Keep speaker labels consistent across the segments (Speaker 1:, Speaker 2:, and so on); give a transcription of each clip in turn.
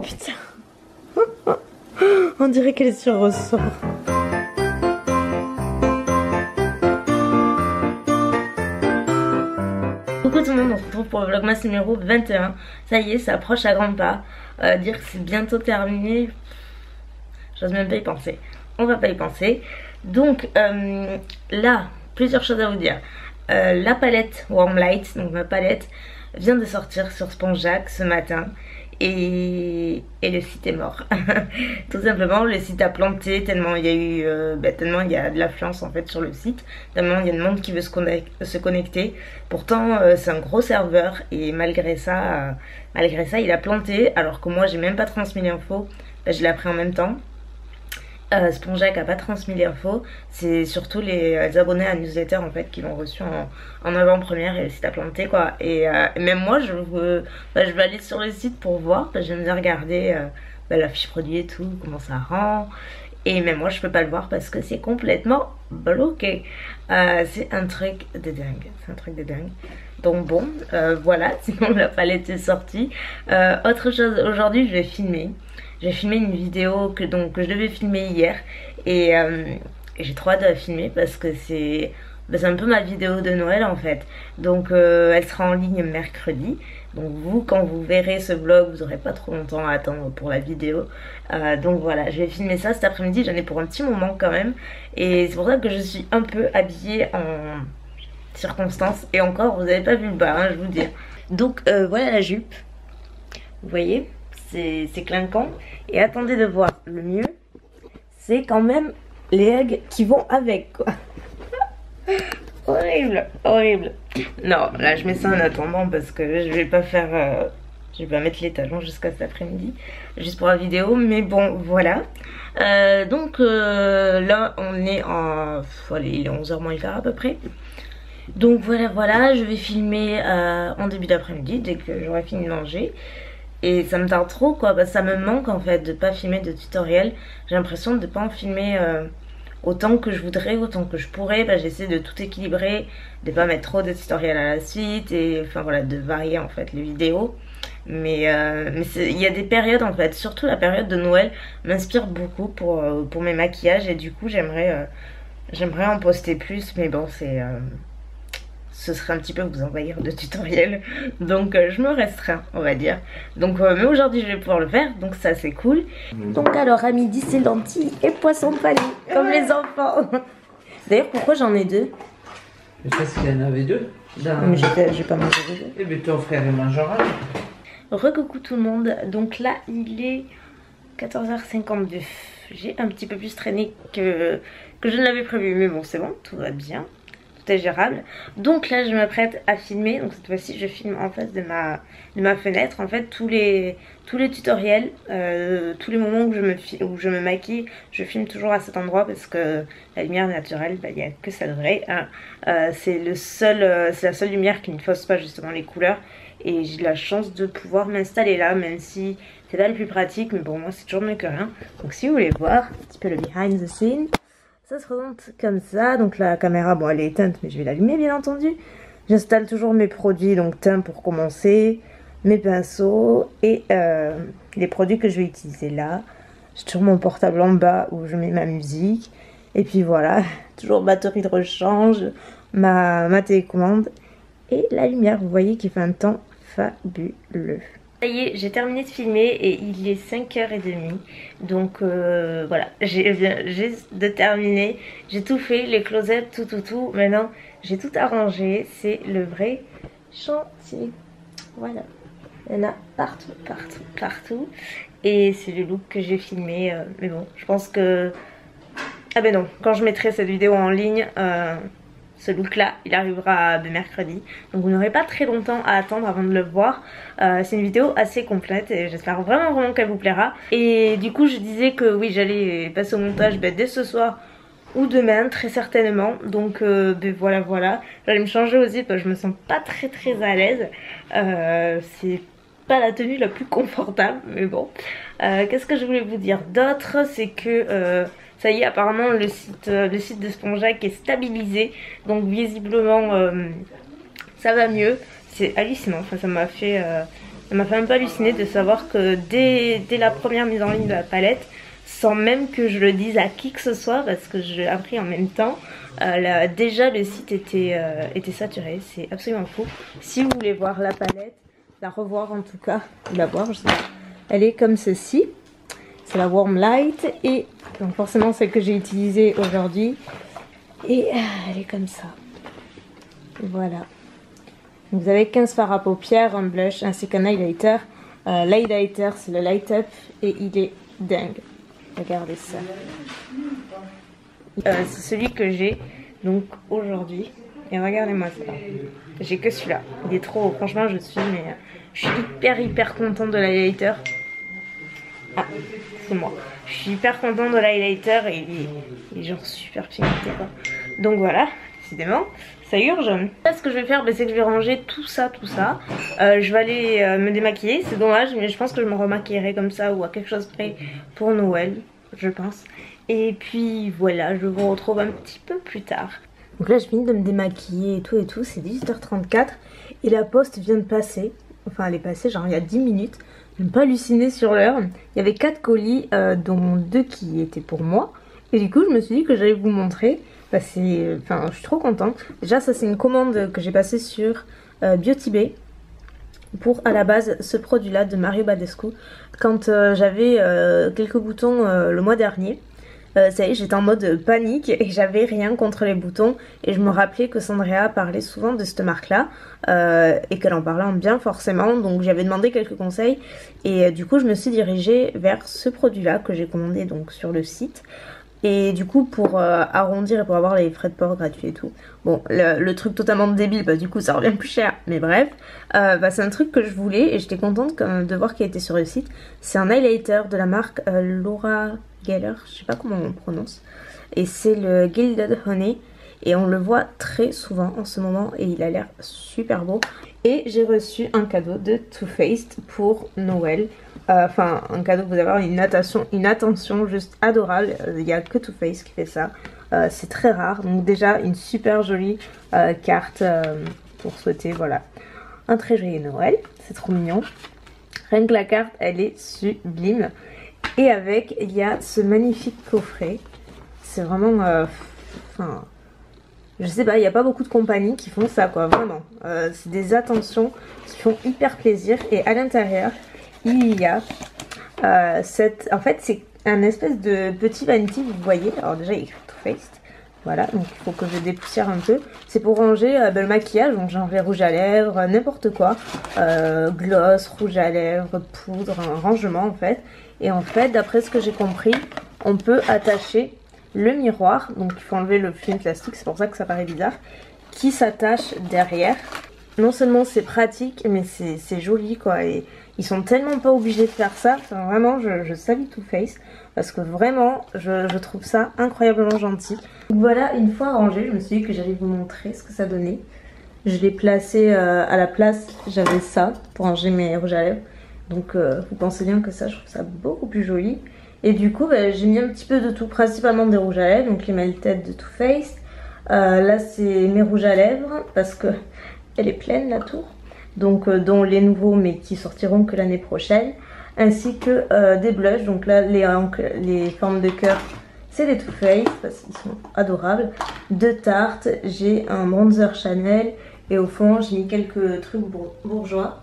Speaker 1: putain. On dirait qu'elle est sur ressort. Coucou tout le monde, on se retrouve pour le vlogmas numéro 21. Ça y est, ça approche à grands pas. Dire que c'est bientôt terminé, j'ose même pas y penser. On va pas y penser. Donc là, plusieurs choses à vous dire. La palette Warm Light, donc ma palette, vient de sortir sur Spongeac ce matin. Et le site est mort. Tout simplement, le site a planté tellement il y a eu tellement il y a de l'affluence en fait sur le site, tellement il y a de monde qui veut se connecter. Pourtant c'est un gros serveur et malgré ça il a planté, alors que moi j'ai même pas transmis l'info. Je l'ai appris en même temps. Spongeac a pas transmis l'info, c'est surtout les abonnés à newsletter en fait qui l'ont reçu en avant-première et le site a planté quoi. Et même moi je veux aller sur le site pour voir, j'aime bien regarder la fiche produit et tout, comment ça rend. Et même moi je peux pas le voir parce que c'est complètement bloqué. C'est un truc de dingue, c'est un truc de dingue. Donc bon, voilà, sinon la palette est sortie. Autre chose, aujourd'hui je vais filmer. J'ai filmé une vidéo que je devais filmer hier et j'ai trop hâte de la filmer parce que c'est un peu ma vidéo de Noël en fait. Donc elle sera en ligne mercredi. Donc vous, quand vous verrez ce vlog, vous n'aurez pas trop longtemps à attendre pour la vidéo. Donc voilà, je vais filmer ça cet après-midi, j'en ai pour un petit moment quand même. Et c'est pour ça que je suis un peu habillée en circonstance. Et encore, vous n'avez pas vu le bas, hein, je vous dis. Donc voilà la jupe, vous voyez, c'est clinquant. Et attendez de voir, le mieux c'est quand même les eggs qui vont avec quoi. Horrible, horrible. Non, là je mets ça en attendant parce que je vais pas faire je vais pas mettre les talons jusqu'à cet après-midi juste pour la vidéo, mais bon voilà. Donc là on est en allez, il est 11h moins le quart à peu près. Donc voilà, je vais filmer en début d'après-midi dès que j'aurai fini de manger. Et ça me tarde trop quoi, parce que ça me manque en fait de pas filmer de tutoriel. J'ai l'impression de pas en filmer autant que je voudrais, autant que je pourrais. J'essaie de tout équilibrer, de pas mettre trop de tutoriels à la suite et enfin voilà, de varier en fait les vidéos. Mais il y a des périodes en fait, surtout la période de Noël m'inspire beaucoup pour mes maquillages et du coup j'aimerais en poster plus, mais bon ce serait un petit peu vous envahir de tutoriels, donc je me restreins on va dire. Donc mais aujourd'hui je vais pouvoir le faire, donc ça c'est cool. Donc alors à midi c'est lentilles et poisson pané comme les enfants. D'ailleurs pourquoi j'en ai deux?
Speaker 2: Parce qu'il y en avait deux.
Speaker 1: Mais j'ai pas mangé les deux.
Speaker 2: Et bien ton frère il mangera.
Speaker 1: Recoucou tout le monde, donc là il est 14h52. J'ai un petit peu plus traîné que je ne l'avais prévu, mais bon c'est bon, tout va bien. Est gérable. Donc là je m'apprête à filmer, donc cette fois-ci je filme en face de ma fenêtre en fait tous les tutoriels, tous les moments où je me maquille, je filme toujours à cet endroit parce que la lumière naturelle, il n'y a que ça de vrai hein. C'est la seule lumière qui ne fausse pas justement les couleurs et j'ai la chance de pouvoir m'installer là, même si c'est pas le plus pratique, mais bon moi c'est toujours mieux que rien. Donc si vous voulez voir un petit peu le behind the scene, ça se présente comme ça. Donc la caméra, bon elle est éteinte mais je vais l'allumer bien entendu. J'installe toujours mes produits, donc teint pour commencer, mes pinceaux et les produits que je vais utiliser là. J'ai toujours mon portable en bas où je mets ma musique. Et puis voilà, toujours batterie de rechange, ma télécommande et la lumière, vous voyez qui fait un temps fabuleux. Ça y est, j'ai terminé de filmer et il est 5h30. Donc voilà, j'ai de terminer. J'ai tout fait, les closets, tout. Maintenant, j'ai tout arrangé. C'est le vrai chantier. Voilà. Il y en a partout. Et c'est le look que j'ai filmé. Mais bon, je pense que... Ah ben non, quand je mettrai cette vidéo en ligne... ce look là il arrivera mercredi, donc vous n'aurez pas très longtemps à attendre avant de le voir. C'est une vidéo assez complète et j'espère vraiment qu'elle vous plaira. Et du coup je disais que oui, j'allais passer au montage dès ce soir ou demain très certainement. Donc voilà, j'allais me changer aussi parce que je me sens pas très à l'aise. C'est pas la tenue la plus confortable, mais bon. Qu'est-ce que je voulais vous dire d'autre, c'est que ça y est, apparemment le site de Spongeac est stabilisé, donc visiblement ça va mieux. C'est hallucinant, enfin, ça m'a fait Elle m'a fait un peu halluciner de savoir que dès la première mise en ligne de la palette, sans même que je le dise à qui que ce soit, parce que je l'ai appris en même temps, déjà le site était saturé. C'est absolument fou. Si vous voulez voir la palette, la revoir en tout cas, ou la voir, je sais pas, elle est comme ceci. C'est la Warm Light, et donc forcément celle que j'ai utilisée aujourd'hui, et elle est comme ça. Voilà. Vous avez 15 fards à paupières, un blush ainsi qu'un highlighter. L'highlighter c'est le Light Up et il est dingue. Regardez ça. C'est celui que j'ai donc aujourd'hui. Et regardez-moi ça. J'ai que celui-là. Il est trop haut. Franchement je suis hyper contente de l'highlighter. Ah, c'est moi. Je suis hyper contente de l'highlighter et il est genre super pigmenté quoi. Donc voilà, décidément. Ça urge. Là, ce que je vais faire, c'est que je vais ranger tout ça. Je vais aller me démaquiller. C'est dommage, mais je pense que je me remaquillerai comme ça ou à quelque chose près pour Noël, je pense. Et puis voilà, je vous retrouve un petit peu plus tard. Donc là, je finis de me démaquiller et tout. C'est 18h34 et la poste vient de passer. Enfin, elle est passée genre il y a 10 minutes. Je n'ai pas halluciné sur l'heure. Il y avait 4 colis, dont 2 qui étaient pour moi. Et du coup, je me suis dit que j'allais vous montrer. Bah je suis trop contente. Déjà ça c'est une commande que j'ai passée sur Beauty Bay pour à la base ce produit là de Mario Badescu. Quand j'avais quelques boutons le mois dernier, ça y est, j'étais en mode panique et j'avais rien contre les boutons. Et je me rappelais que Sandrea parlait souvent de cette marque là et qu'elle en parlait en bien forcément. Donc j'avais demandé quelques conseils et du coup je me suis dirigée vers ce produit là que j'ai commandé donc sur le site. Et du coup pour arrondir et pour avoir les frais de port gratuits et tout. Bon le truc totalement débile, bah du coup ça revient plus cher. Mais bref, c'est un truc que je voulais et j'étais contente de voir qu'il était sur le site. C'est un highlighter de la marque Laura Geller, je sais pas comment on prononce. Et c'est le Gilded Honey. Et on le voit très souvent en ce moment et il a l'air super beau. Et j'ai reçu un cadeau de Too Faced pour Noël. Enfin un cadeau, vous avez une attention juste adorable. Il n'y a que Too Faced qui fait ça. C'est très rare. Donc déjà une super jolie carte pour souhaiter voilà un très joyeux Noël. C'est trop mignon. Rien que la carte elle est sublime. Et avec il y a ce magnifique coffret. C'est vraiment... je sais pas, il n'y a pas beaucoup de compagnies qui font ça quoi, vraiment. C'est des attentions qui font hyper plaisir. Et à l'intérieur, il y a en fait, c'est un espèce de petit vanity, vous voyez. Alors déjà, il est écrit Too Faced. Voilà, donc il faut que je dépoussière un peu. C'est pour ranger le maquillage, donc genre les rouges à lèvres, n'importe quoi. Gloss, rouge à lèvres, poudre, un rangement en fait. Et en fait, d'après ce que j'ai compris, on peut attacher le miroir, donc il faut enlever le film plastique, c'est pour ça que ça paraît bizarre, qui s'attache derrière. Non seulement c'est pratique, mais c'est joli quoi, et ils sont tellement pas obligés de faire ça. Enfin, vraiment je salue Too Faced parce que vraiment je trouve ça incroyablement gentil. Donc voilà, une fois rangé, je me suis dit que j'allais vous montrer ce que ça donnait. Je l'ai placé à la place, j'avais ça pour ranger mes rouges à lèvres. Donc vous pensez bien que ça, je trouve ça beaucoup plus joli. Et du coup j'ai mis un petit peu de tout, principalement des rouges à lèvres, donc les Melted de Too Faced. Là c'est mes rouges à lèvres parce que elle est pleine la tour. Donc dont les nouveaux mais qui sortiront que l'année prochaine. Ainsi que des blushs, donc là les formes de cœur c'est les Too Faced parce qu'ils sont adorables. Deux tartes, j'ai un bronzer Chanel et au fond j'ai mis quelques trucs bourgeois.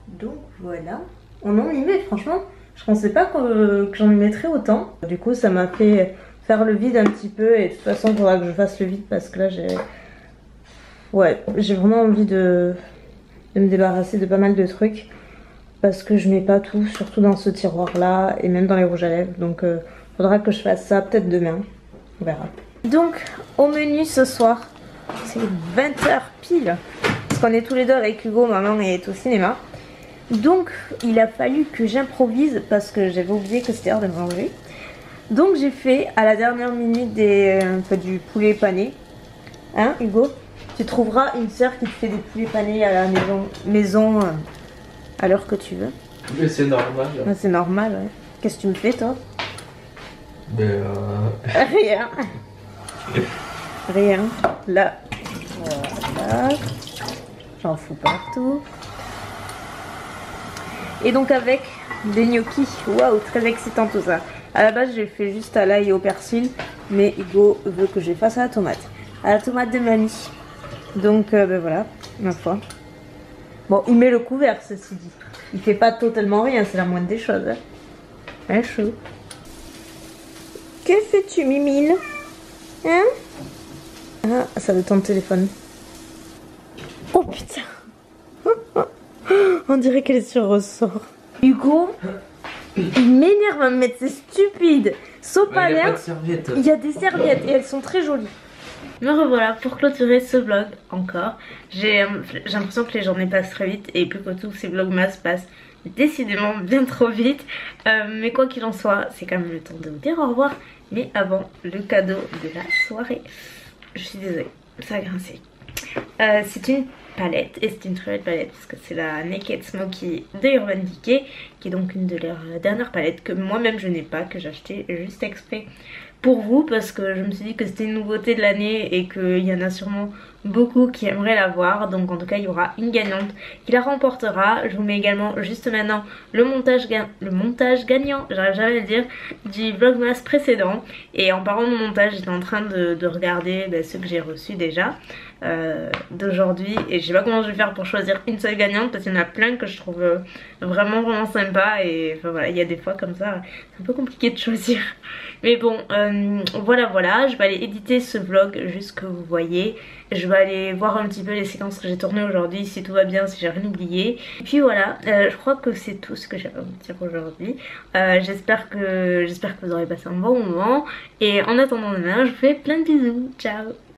Speaker 1: Donc voilà, on en y met franchement. Je pensais pas que j'en y mettrais autant. Du coup ça m'a fait faire le vide un petit peu. Et de toute façon il faudra que je fasse le vide parce que là j'ai vraiment envie de me débarrasser de pas mal de trucs. Parce que je mets pas tout, surtout dans ce tiroir là. Et même dans les rouges à lèvres. Donc faudra que je fasse ça peut-être demain. On verra. Donc au menu ce soir, c'est 20h pile. Parce qu'on est tous les deux avec Hugo, maman est au cinéma. Donc il a fallu que j'improvise parce que j'avais oublié que c'était l'heure de manger. Donc j'ai fait à la dernière minute du poulet pané. Hein Hugo? Tu trouveras une sœur qui te fait des poulets panés à la maison à l'heure que tu veux.
Speaker 2: Mais c'est normal.
Speaker 1: Ouais, c'est normal, ouais. Qu'est-ce que tu me fais toi? Rien. Rien. Là. Voilà. J'en fous partout. Et donc avec des gnocchis. Waouh, très excitant tout ça. À la base j'ai fait juste à l'ail et au persil, mais Hugo veut que je fasse à la tomate. À la tomate de mamie. Donc ben voilà, ma foi. Bon, il met le couvert, ceci dit. Il fait pas totalement rien, c'est la moindre des choses. Hein, hein chou. Que fais-tu, Mimile? Hein? Ah, ça doit être ton téléphone. Oh putain! On dirait qu'elle est sur ressort. Hugo, il m'énerve à me mettre, c'est stupide. Sopalin, il y a des serviettes et elles sont très jolies. Me revoilà pour clôturer ce vlog encore. J'ai l'impression que les journées passent très vite et plus que tout ces vlogmas passent décidément bien trop vite. Mais quoi qu'il en soit, c'est quand même le temps de vous dire au revoir. Mais avant, le cadeau de la soirée. Je suis désolée, ça a grincé. C'est une palette et c'est une très belle palette parce que c'est la Naked Smoky de Urban Decay qui est donc une de leurs dernières palettes que moi-même je n'ai pas, que j'ai acheté juste exprès pour vous parce que je me suis dit que c'était une nouveauté de l'année et qu'il y en a sûrement beaucoup qui aimeraient la voir. Donc en tout cas il y aura une gagnante qui la remportera. Je vous mets également juste maintenant le montage gagnant, j'arrive jamais à le dire, du vlogmas précédent. Et en parlant de montage, j'étais en train de regarder ceux que j'ai reçus déjà d'aujourd'hui et je sais pas comment je vais faire pour choisir une seule gagnante parce qu'il y en a plein que je trouve vraiment sympa et enfin, voilà, il y a des fois comme ça c'est un peu compliqué de choisir, mais bon voilà, je vais aller éditer ce vlog juste que vous voyez, je vais aller voir un petit peu les séquences que j'ai tournées aujourd'hui si tout va bien, si j'ai rien oublié, et puis voilà, je crois que c'est tout ce que j'avais à vous dire aujourd'hui. J'espère que vous aurez passé un bon moment et en attendant demain je vous fais plein de bisous, ciao.